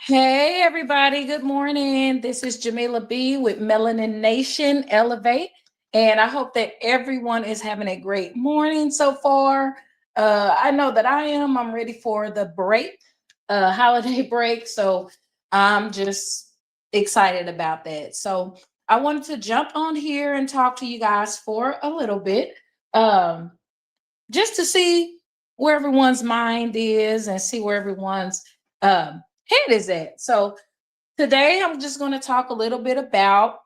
Hey, everybody. Good morning. This is Jamila B with Melanin Nation Elevate. And I hope that everyone is having a great morning so far. I know that I am. I'm ready for the break, holiday break. So I'm just excited about that. So I wanted to jump on here and talk to you guys for a little bit, um, just to see where everyone's mind is and see where everyone's head is at. So today, I'm just going to talk a little bit about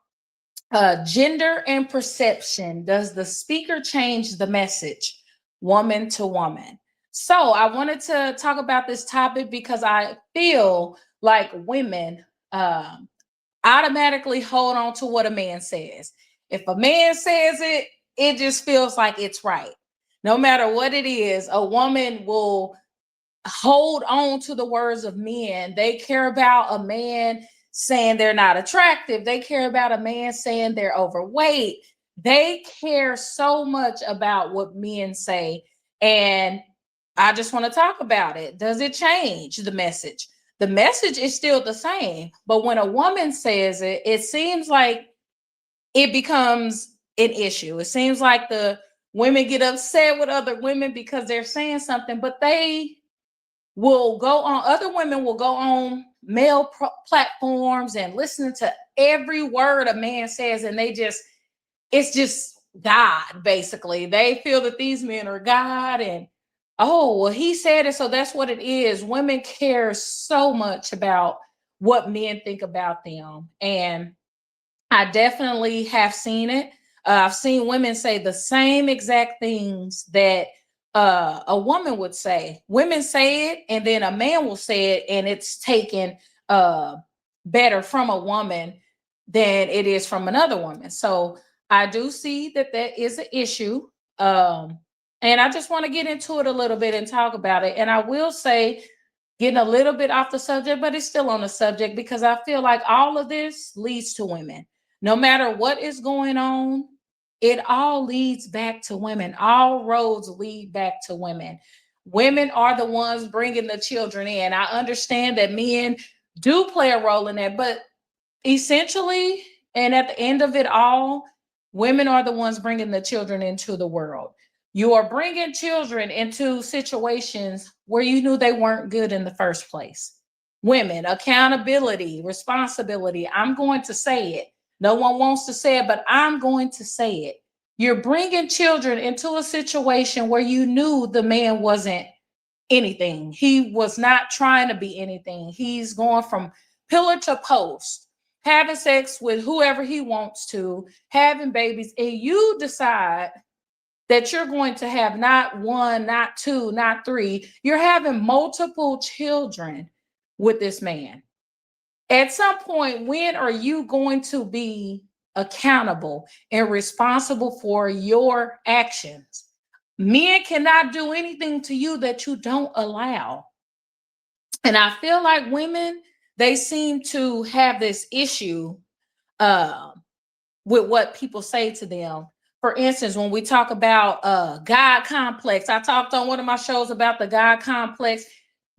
gender and perception. Does the speaker change the message, woman to woman? So, I wanted to talk about this topic because I feel like women automatically hold on to what a man says. If a man says it, it just feels like it's right. No matter what it is, a woman will hold on to the words of men. They care about a man saying they're not attractive. They care about a man saying they're overweight. They care so much about what men say. And I just want to talk about it. Does it change the message? The message is still the same. But when a woman says it, it seems like it becomes an issue. It seems like the women get upset with other women because they're saying something, but they will go on, other women will go on platforms and listen to every word a man says, and it's just God, basically. They feel that these men are God, and oh, well, he said it, so that's what it is. Women care so much about what men think about them. And I definitely have seen it. I've seen women say the same exact things that a woman would say. Women say it, and then a man will say it, and it's taken uh, better from a woman than it is from another woman. So I do see that that is an issue. Um, and I just want to get into it a little bit and talk about it. And I will say, getting a little bit off the subject, but it's still on the subject because I feel like all of this leads to women. No matter what is going on, it all leads back to women. All roads lead back to women. Women are the ones bringing the children in. I understand that men do play a role in that, but essentially, and at the end of it all, women are the ones bringing the children into the world. You are bringing children into situations where you knew they weren't good in the first place. Women, accountability, responsibility. I'm going to say it. No one wants to say it, but I'm going to say it. You're bringing children into a situation where you knew the man wasn't anything. He was not trying to be anything. He's going from pillar to post, having sex with whoever he wants to, having babies, and you decide that you're going to have not one, not two, not three. You're having multiple children with this man. At some point, when are you going to be accountable and responsible for your actions? Men cannot do anything to you that you don't allow. And I feel like women, they seem to have this issue uh, with what people say to them. For instance, when we talk about God complex, I talked on one of my shows about the God complex.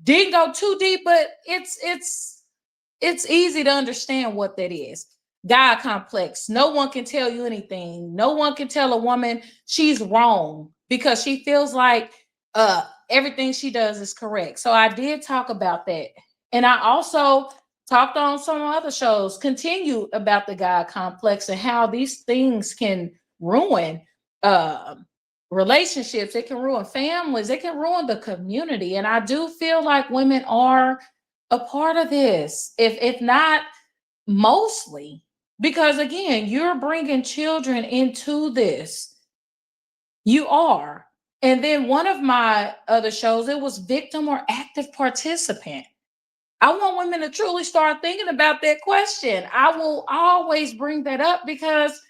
Didn't go too deep, but it's easy to understand what that is. God complex. No one can tell you anything. No one can tell a woman she's wrong because she feels like everything she does is correct. So I did talk about that. And I also talked on some other shows, continued about the God complex and how these things can ruin uh, relationships. It can ruin families. It can ruin the community. And I do feel like women are a part of this, if not mostly, because again, you're bringing children into this. You are. And then one of my other shows, it was victim or active participant. I want women to truly start thinking about that question. I will always bring that up because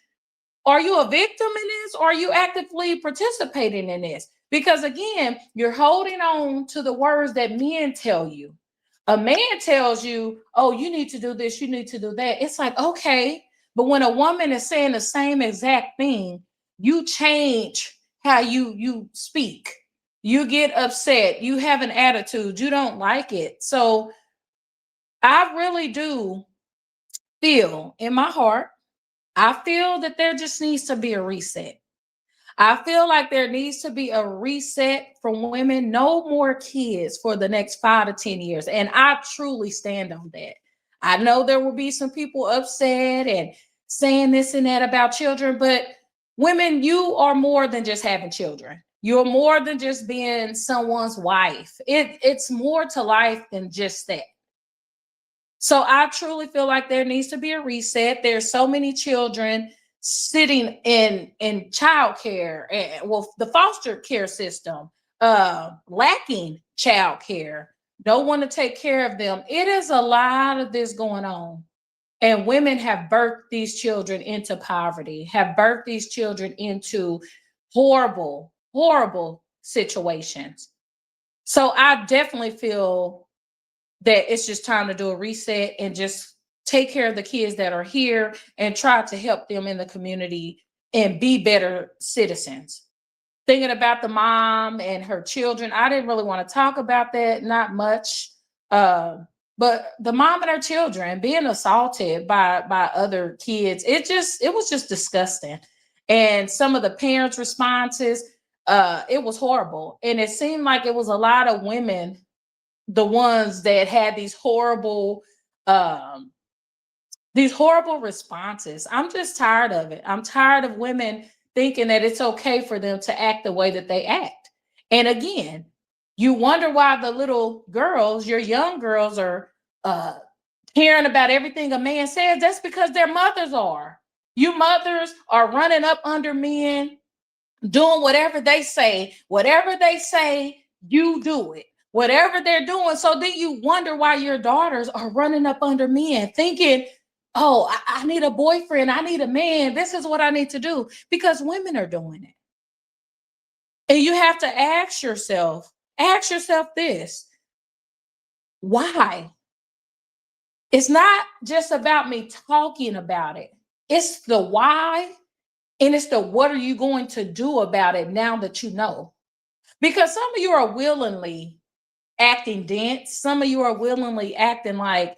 are you a victim in this or are you actively participating in this? Because again, you're holding on to the words that men tell you. A man tells you, oh, you need to do this, you need to do that. It's like, okay. But when a woman is saying the same exact thing, you change how you speak. You get upset, you have an attitude, you don't like it. So I really do feel in my heart, I feel that there just needs to be a reset. I feel like there needs to be a reset for women. No more kids for the next 5 to 10 years. And I truly stand on that. I know there will be some people upset and saying this and that about children, but women, you are more than just having children. You're more than just being someone's wife. It's more to life than just that. So I truly feel like there needs to be a reset. There's so many children sitting in child care and well the foster care system lacking child care, no one to take care of them. It is a lot of this going on. And women have birthed these children into poverty, have birthed these children into horrible, horrible situations. So I definitely feel that it's just time to do a reset and just take care of the kids that are here and try to help them in the community and be better citizens. Thinking about the mom and her children, I didn't really want to talk about that, not much. Uh, but the mom and her children being assaulted by other kids, it was just disgusting. And some of the parents' responses, it was horrible. And it seemed like it was a lot of women, the ones that had um these horrible responses. I'm just tired of it. I'm tired of women thinking that it's okay for them to act the way that they act. And again, you wonder why the little girls, your young girls, are uh hearing about everything a man says. That's because their mothers are. You mothers are running up under men, doing whatever they say, you do it. Whatever they're doing. So then you wonder why your daughters are running up under men, thinking, oh, I need a boyfriend. I need a man. This is what I need to do because women are doing it. And you have to ask yourself this why? It's not just about me talking about it, it's the why. And it's the what are you going to do about it now that you know? Because some of you are willingly acting dense. Some of you are willingly acting like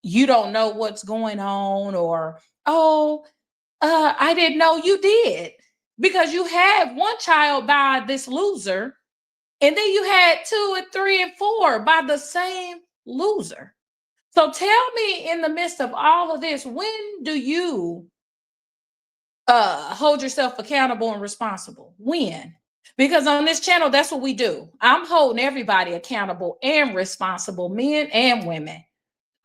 you don't know what's going on, or, oh, I didn't know you did. Because you had one child by this loser, and then you had two and three and four by the same loser. So tell me, in the midst of all of this, when do you hold yourself accountable and responsible? When? Because on this channel, that's what we do. I'm holding everybody accountable and responsible, men and women.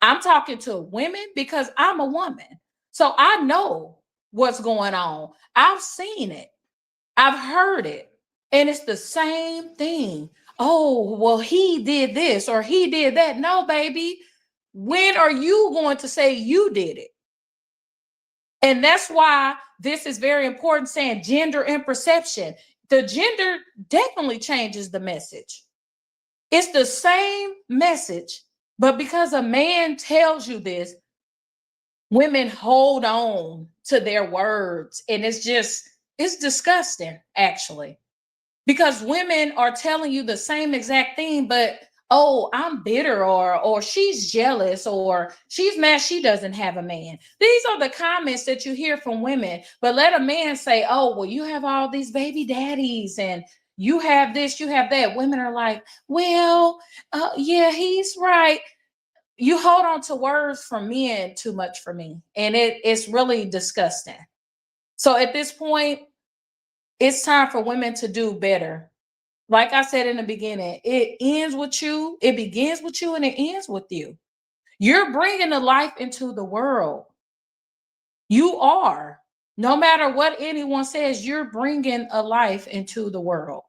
I'm talking to women because I'm a woman. So I know what's going on. I've seen it. I've heard it. And it's the same thing. Oh, well, he did this or he did that. No, baby. When are you going to say you did it? And that's why this is very important, saying gender and perception. The gender definitely changes the message. It's the same message, but because a man tells you this, women hold on to their words. And it's disgusting, actually, because women are telling you the same exact thing, but oh, I'm bitter, or she's jealous, or she's mad she doesn't have a man. These are the comments that you hear from women. But let a man say, oh, well, you have all these baby daddies and you have this, you have that. Women are like, well, yeah, he's right. You hold on to words from men too much for me, and it's really disgusting. So at this point, it's time for women to do better. Like I said in the beginning, it ends with you, it begins with you, and it ends with you. You're bringing the life into the world. You are. No matter what anyone says, you're bringing a life into the world.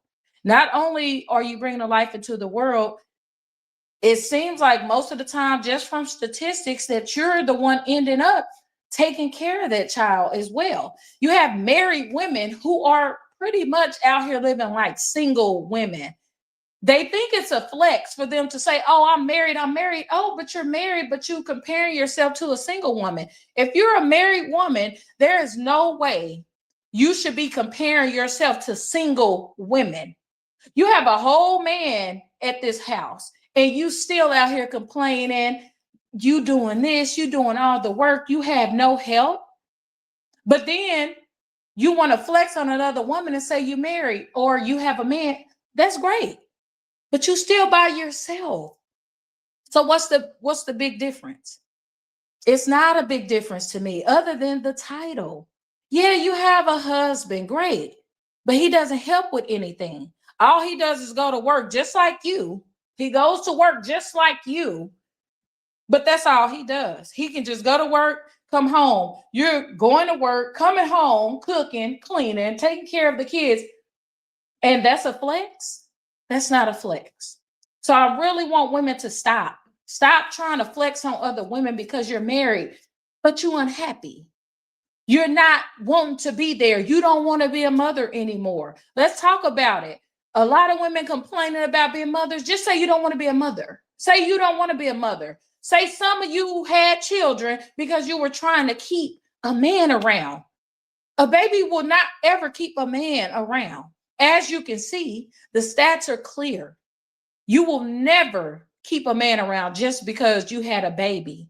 Not only are you bringing a life into the world, it seems like most of the time, just from statistics, that you're the one ending up taking care of that child as well. You have married women who are pretty much out here living like single women. They think it's a flex for them to say, oh, I'm married, I'm married. Oh, but you're married, but you comparing yourself to a single woman. If you're a married woman, there is no way you should be comparing yourself to single women. You have a whole man at this house, and you still out here complaining, you doing this, you doing all the work, you have no help. But then you want to flex on another woman and say you married or you have a man. That's great. But you still by yourself. So what's the big difference? It's not a big difference to me other than the title. Yeah, you have a husband, great. But he doesn't help with anything. All he does is go to work just like you. He goes to work just like you. But that's all he does. He can just go to work, come home. You're going to work, coming home, cooking, cleaning, taking care of the kids. And that's a flex? That's not a flex. So I really want women to stop. Stop trying to flex on other women because you're married, but you're unhappy. You're not wanting to be there. You don't want to be a mother anymore. Let's talk about it. A lot of women complaining about being mothers. Just say you don't want to be a mother. Say you don't want to be a mother. Say some of you had children because you were trying to keep a man around. A baby will not ever keep a man around. As you can see, the stats are clear. You will never keep a man around just because you had a baby.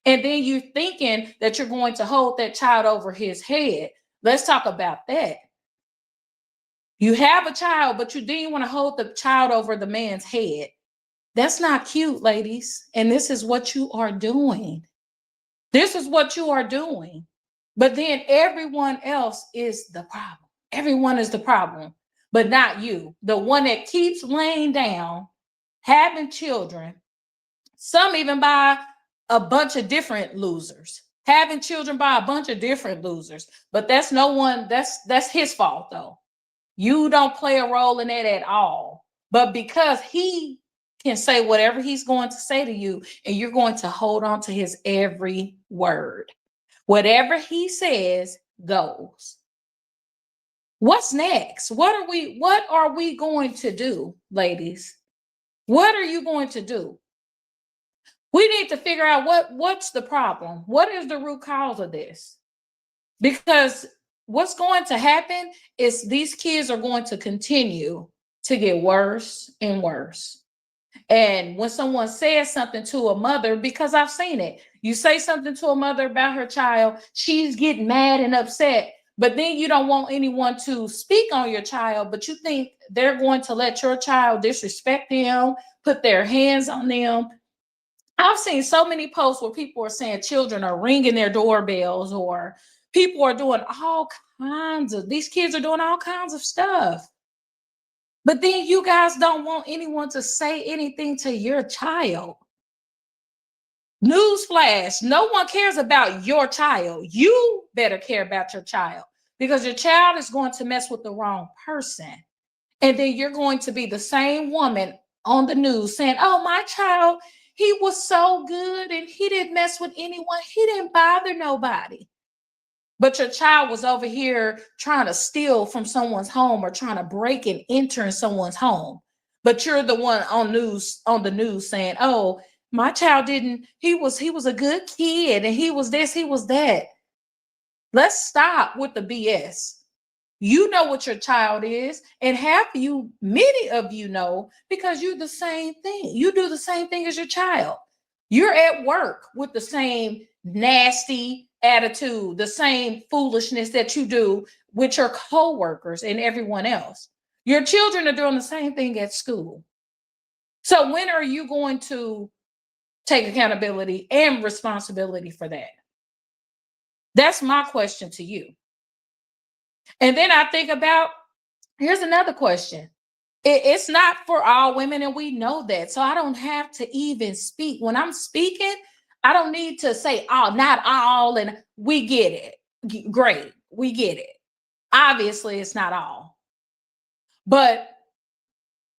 And then you're thinking that you're going to hold that child over his head. Let's talk about that. You have a child, but you didn't want to hold the child over the man's head. That's not cute, ladies. And this is what you are doing. This is what you are doing. But then everyone else is the problem. Everyone is the problem, but not you. The one that keeps laying down, having children, some even by a bunch of different losers, having children by a bunch of different losers. But that's no one, that's his fault though. You don't play a role in that at all. But because he can say whatever he's going to say to you, and you're going to hold on to his every word. Whatever he says goes. What's next? What are we going to do, ladies? What are you going to do? We need to figure out what's the problem. What is the root cause of this? Because what's going to happen is these kids are going to continue to get worse and worse. And when someone says something to a mother, because I've seen it, you say something to a mother about her child, she's getting mad and upset, but then you don't want anyone to speak on your child, but you think they're going to let your child disrespect them, put their hands on them. I've seen so many posts where people are saying children are ringing their doorbells, or people are doing these kids are doing all kinds of stuff. But then you guys don't want anyone to say anything to your child. Newsflash, no one cares about your child. You better care about your child, because your child is going to mess with the wrong person. And then you're going to be the same woman on the news saying, oh, my child, he was so good and he didn't mess with anyone. He didn't bother nobody. But your child was over here trying to steal from someone's home or trying to break and enter in someone's home. But you're the one on the news saying, oh, my child didn't, he was a good kid and he was this, he was that. Let's stop with the BS. You know what your child is, and many of you know, because you're the same thing. You do the same thing as your child. You're at work with the same nasty attitude, the same foolishness that you do with your coworkers and everyone else. Your children are doing the same thing at school. So when are you going to take accountability and responsibility for that? That's my question to you. And then I think about, here's another question. It's not for all women, and we know that. So I don't have to even speak. When I'm speaking, I don't need to say, oh, not all, and we get it. Great, we get it. Obviously, it's not all. But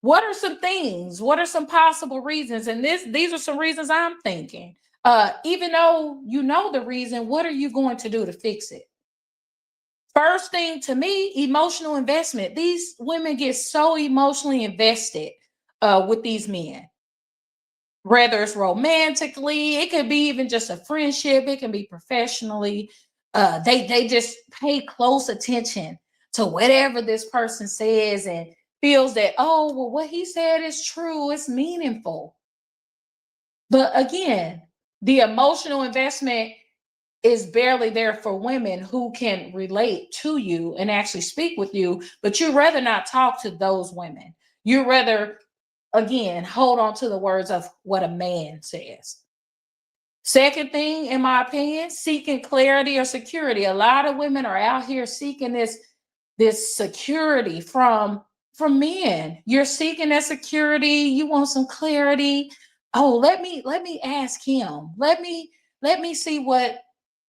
what are some things? What are some possible reasons? And these are some reasons I'm thinking. Even though you know the reason, what are you going to do to fix it? First thing to me, emotional investment. These women get so emotionally invested with these men, whether it's romantically, it could be even just a friendship, it can be professionally. They just pay close attention to whatever this person says and feels that, oh, well, what he said is true, it's meaningful. But again, The emotional investment is barely there for women who can relate to you and actually speak with you, but you'd rather not talk to those women. You'd rather, again, hold on to the words of what a man says. Second thing, in my opinion, seeking clarity or security. A lot of women are out here seeking this security from men. You're seeking that security. You want some clarity. Oh, let me ask him. Let me see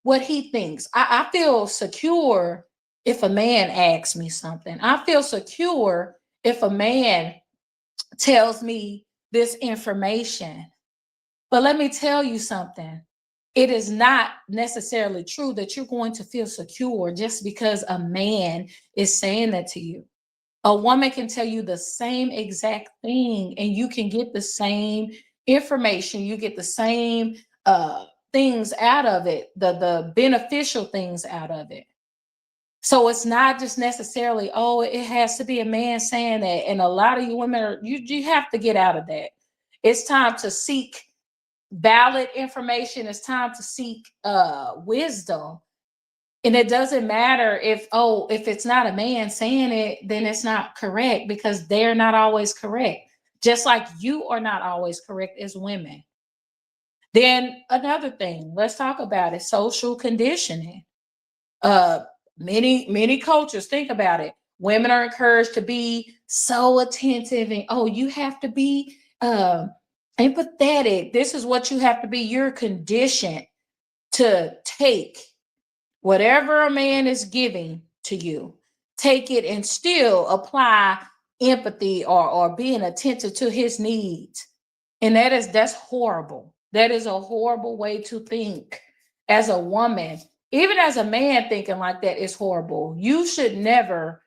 what he thinks. I feel secure if a man asks me something. I feel secure if a man tells me this information. But let me tell you something. It is not necessarily true that you're going to feel secure just because a man is saying that to you. A woman can tell you the same exact thing and you can get the same information, you get the same things out of it, the beneficial things out of it. So it's not just necessarily, oh, it has to be a man saying that. And a lot of you women are, you have to get out of that. It's time to seek valid information. It's time to seek wisdom. And it doesn't matter if, oh, if it's not a man saying it, then it's not correct because they're not always correct. Just like you are not always correct as women. Then another thing, let's talk about it, social conditioning. Uh many cultures, think about it. Women are encouraged to be so attentive and, oh, you have to be empathetic. This is what you have to be. You're conditioned to take whatever a man is giving to you, take it and still apply empathy or being attentive to his needs. And that's horrible. That is a horrible way to think as a woman. Even as a man, thinking like that is horrible. You should never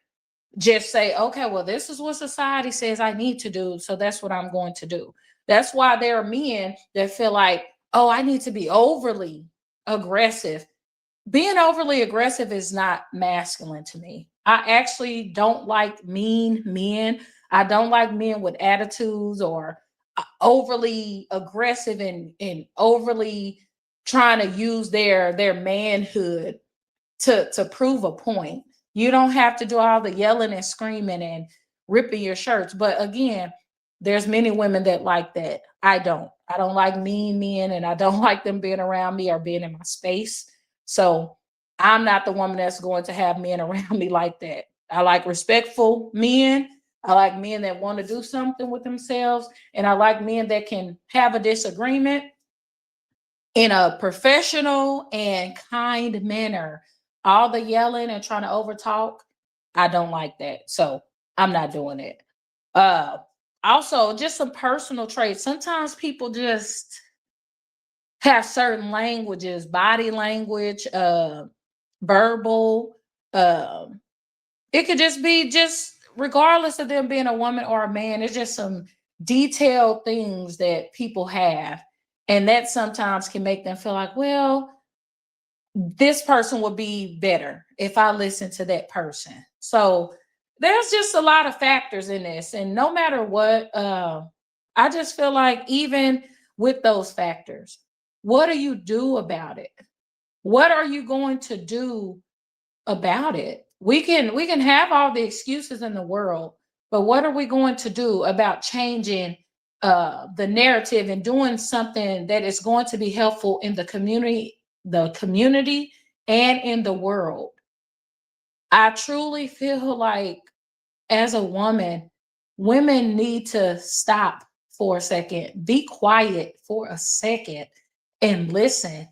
just say, okay, well, this is what society says I need to do, so that's what I'm going to do. That's why there are men that feel like, oh, I need to be overly aggressive. Being overly aggressive is not masculine to me. I actually don't like mean men. I don't like men with attitudes or overly aggressive and overly trying to use their manhood to prove a point. You don't have to do all the yelling and screaming and ripping your shirts. But again, there's many women that like that. I don't. I don't like mean men and I don't like them being around me or being in my space. So I'm not the woman that's going to have men around me like that. I like respectful men. I like men that want to do something with themselves. And I like men that can have a disagreement in a professional and kind manner. All the yelling and trying to overtalk, I don't like that. So I'm not doing it. Uh Also, just some personal traits. Sometimes people just have certain languages, body language, verbal, um, it could just be just regardless of them being a woman or a man, it's just some detailed things that people have. And that sometimes can make them feel like, well, this person would be better if I listen to that person. So there's just a lot of factors in this. And no matter what, I just feel like even with those factors, what do you do about it? What are you going to do about it? We can have all the excuses in the world, but what are we going to do about changing the narrative and doing something that is going to be helpful in the community and in the world? I truly feel like as a woman, women need to stop for a second, be quiet for a second and listen.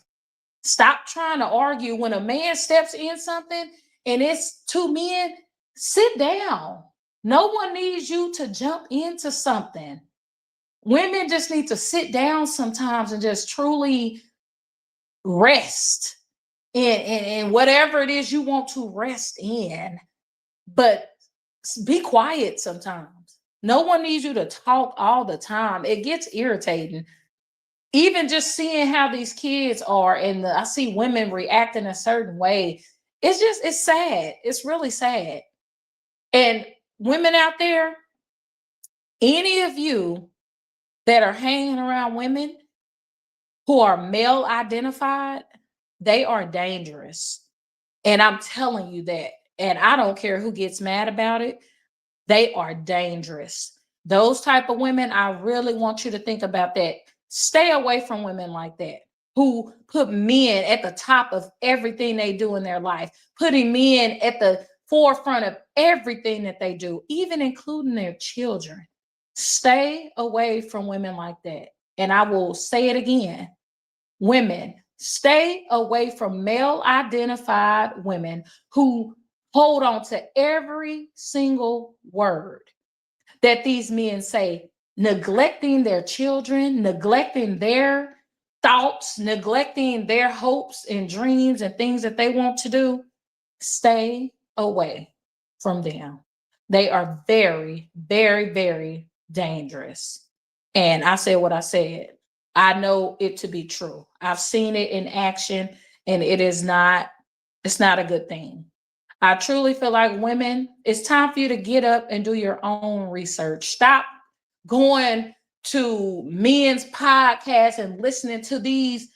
Stop trying to argue when a man steps in something and it's two men. Sit down. No one needs you to jump into something. Women just need to sit down sometimes and just truly rest in whatever it is you want to rest in. But be quiet sometimes. No one needs you to talk all the time. It gets irritating. Even just seeing how these kids are and I see women reacting a certain way, it's sad. It's really sad. And women out there, any of you that are hanging around women, who are male identified, they are dangerous. And I'm telling you that. And I don't care who gets mad about it. They are dangerous. Those type of women, I really want you to think about that. Stay away from women like that who put men at the top of everything they do in their life, putting men at the forefront of everything that they do, even including their children. Stay away from women like that. And I will say it again. Women, stay away from male identified women who hold on to every single word that these men say, neglecting their children, neglecting their thoughts, neglecting their hopes and dreams and things that they want to do. Stay away from them. They are very, very, very dangerous. And I said what I said. I know it to be true. I've seen it in action, and it's not a good thing. I truly feel like women, it's time for you to get up and do your own research. Stop going to men's podcasts and listening to these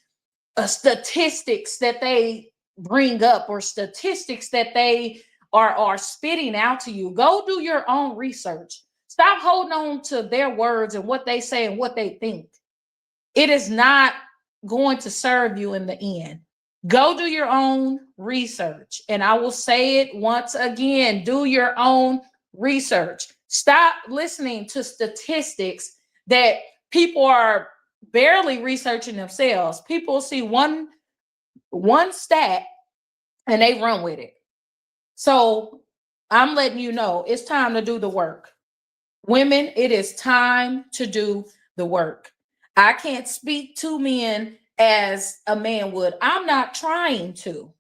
statistics that they bring up or statistics that they are spitting out to you. Go do your own research. Stop holding on to their words and what they say and what they think. It is not going to serve you in the end. Go do your own research. And I will say it once again, do your own research. Stop listening to statistics that people are barely researching themselves. People see one stat and they run with it. So I'm letting you know it's time to do the work. Women, it is time to do the work. I can't speak to men as a man would. I'm not trying to.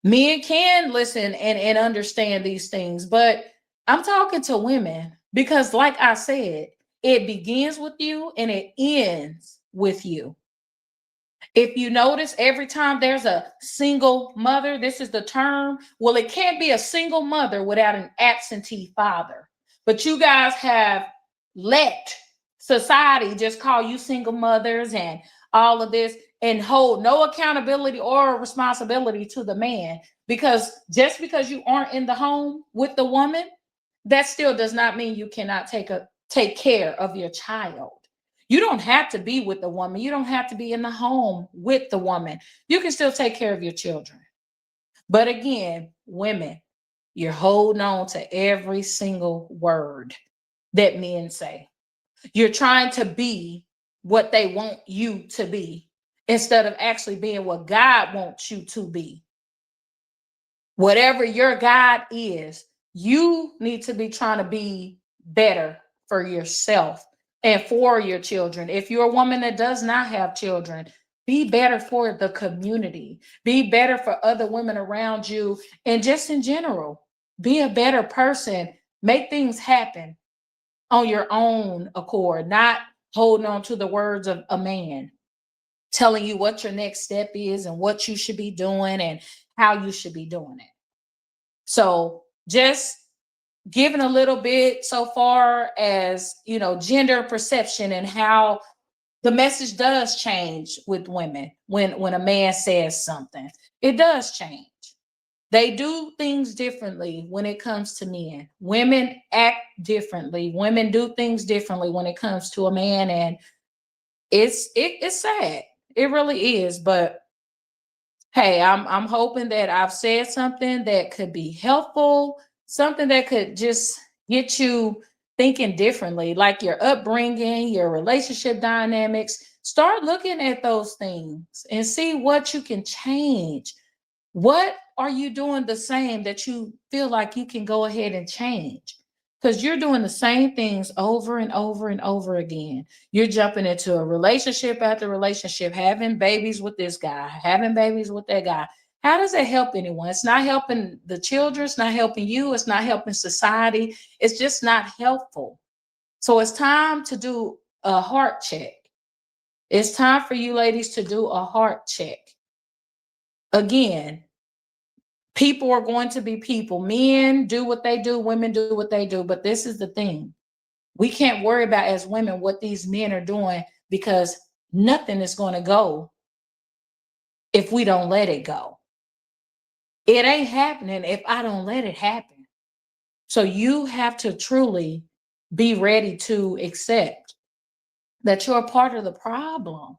Men can listen and understand these things, but I'm talking to women because, like I said, it begins with you and it ends with you. If you notice, every time there's a single mother, this is the term. Well, it can't be a single mother without an absentee father. But you guys have let society just call you single mothers and all of this and hold no accountability or responsibility to the man. Because just because you aren't in the home with the woman, that still does not mean you cannot take care of your child. You don't have to be with the woman. You don't have to be in the home with the woman. You can still take care of your children. But again, women, you're holding on to every single word that men say. You're trying to be what they want you to be instead of actually being what God wants you to be. Whatever your God is, you need to be trying to be better for yourself and for your children. If you're a woman that does not have children, be better for the community, be better for other women around you, and just in general, be a better person. Make things happen on your own accord, not holding on to the words of a man telling you what your next step is and what you should be doing and how you should be doing it. So just giving a little bit so far as, gender perception and how the message does change with women when a man says something. It does change. They do things differently when it comes to men. Women act differently. Women do things differently when it comes to a man, and it's sad. It really is. But hey, I'm hoping that I've said something that could be helpful, something that could just get you thinking differently, like your upbringing, your relationship dynamics. Start looking at those things and see what you can change. What are you doing the same that you feel like you can go ahead and change? Because you're doing the same things over and over and over again. You're jumping into a relationship after relationship, having babies with this guy, having babies with that guy. How does that help anyone? It's not helping the children. It's not helping you. It's not helping society. It's just not helpful. So it's time to do a heart check. It's time for you ladies to do a heart check. Again, people are going to be people. Men do what they do, women do what they do. But this is the thing. We can't worry about as women what these men are doing because nothing is going to go if we don't let it go. It ain't happening if I don't let it happen. So you have to truly be ready to accept that you're a part of the problem.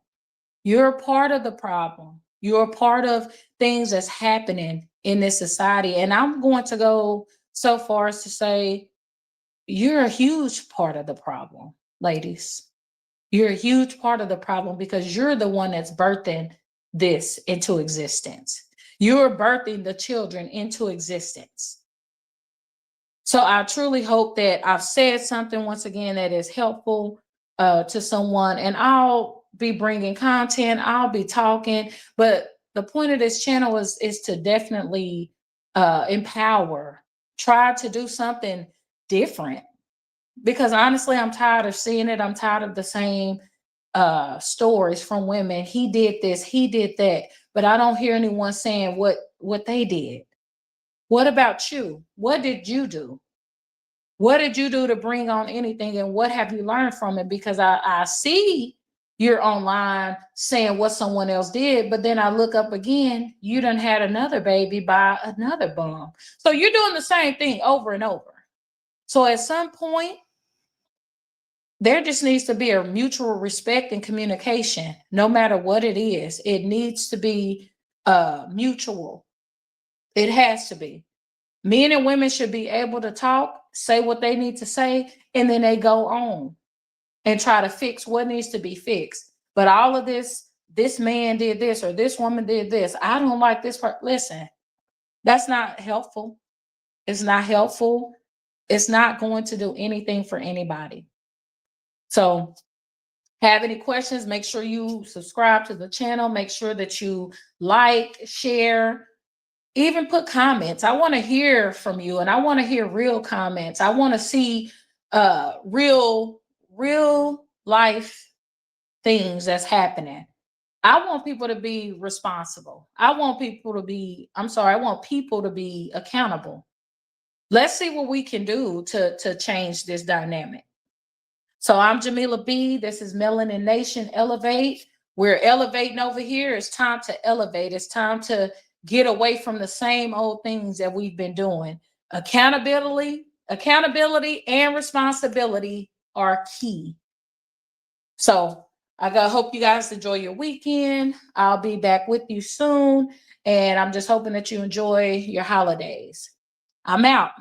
You're a part of the problem. You're a part of things that's happening in this society. And I'm going to go so far as to say, you're a huge part of the problem, ladies. You're a huge part of the problem because you're the one that's birthing this into existence. You're birthing the children into existence. So I truly hope that I've said something once again that is helpful to someone, and I'll be bringing content. I'll be talking, but the point of this channel is to definitely empower. Try to do something different because honestly, I'm tired of seeing it. I'm tired of the same stories from women. He did this, he did that, but I don't hear anyone saying what they did. What about you? What did you do? What did you do to bring on anything, and what have you learned from it? Because I see you're online saying what someone else did, but then I look up again, you done had another baby by another bum. So you're doing the same thing over and over. So at some point, there just needs to be a mutual respect and communication, no matter what it is. It needs to be mutual. It has to be. Men and women should be able to talk, say what they need to say, and then they go on and try to fix what needs to be fixed. But all of this man did this or this woman did this. I don't like this part. Listen, that's not helpful. It's not helpful. It's not going to do anything for anybody. So, have any questions? Make sure you subscribe to the channel. Make sure that you like, share, even put comments. I want to hear from you, and I want to hear real comments. I want to see real life things that's happening. I want people to be responsible. I want people to be accountable. Let's see what we can do to change this dynamic. So I'm Jamila B. This is Melanin Nation Elevate. We're elevating over here. It's time to elevate. It's time to get away from the same old things that we've been doing. Accountability and responsibility are key. So I hope you guys enjoy your weekend. I'll be back with you soon. And I'm just hoping that you enjoy your holidays. I'm out.